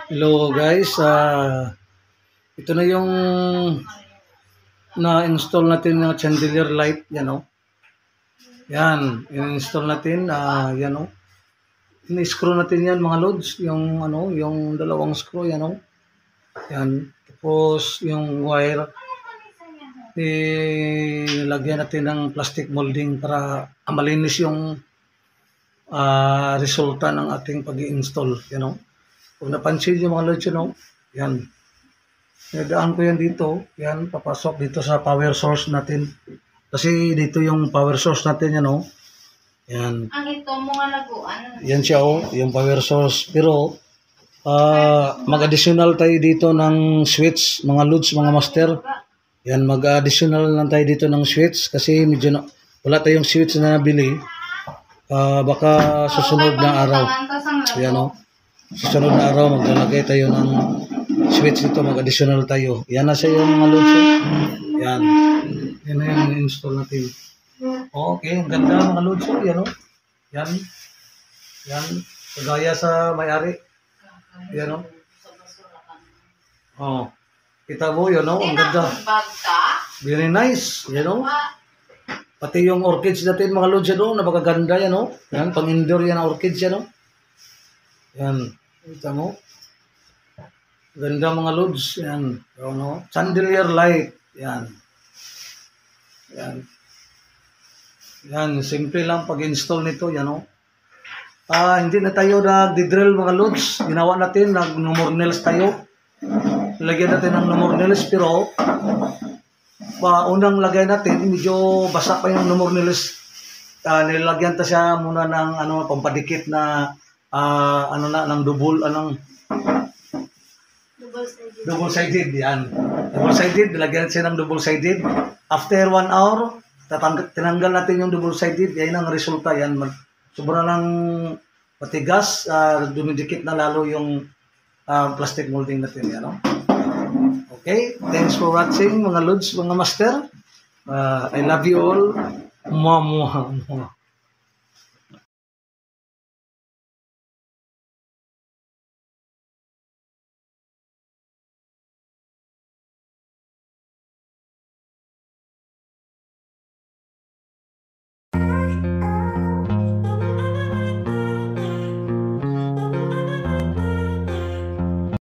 Hello guys, ito na yung na-install natin ng chandelier light, yan o. Yan, in-install natin, yan o. In-screw natin yan mga loads, yung ano, yung dalawang screw, yan o. Yan, tapos yung wire, nilagyan natin ng plastic molding para malinis yung resulta ng ating pag-i-install, yan o. Kung napansin yung mga loads, yan. Nadaan ko yan dito. Yan, papasok dito sa power source natin. Kasi dito yung power source natin, yan o. Yan. Ang ito mo nga laguan. Yan siya o, yung power source. Pero, mag-additional tayo dito ng switch, mga loads, mga master. Yan, mag-additional lang tayo dito ng switch. Kasi medyo wala tayong switch na nabili. Baka susunod na araw. Yan o. Susunod na araw, maglalagay tayo ng switch dito, mag-additional tayo. Yan na siya yung mga loads. Yan. Yan na yung install natin. Okay, ang ganda mga loads. Yan o. Yan. Yan. Kagaya sa may-ari. Yan o. Oh. Kita mo, yan o. Ang ganda. Very nice. Yan o. Pati yung orchids natin mga loads yan o. Napakaganda yan o. Yan, pang-indoor yan ang orchids yan o. Yan. Kita mo. Ganda mga loads. Yan. Ano? Chandelier light. Yan. Yan. Yan. Simple lang pag-install nito. Yan o. Hindi na tayo nag-drill mga loads. Ginawa natin. Nag-number nails tayo. Lagyan natin ng number nails. Pero unang lagay natin, medyo basa pa yung number nails. Nilagyan ta siya muna ng pampadikit na ng double-sided, yan. Double-sided, nilagyan siya ng double-sided. After 1 hour, tinanggal natin yung double-sided, yan ang resulta, yan. Sobrang lang matigas, dumidikit na lalo yung plastic molding natin, yan. No? Okay, thanks for watching mga loads, mga master. I love you all. Mwah, mwah, mwah.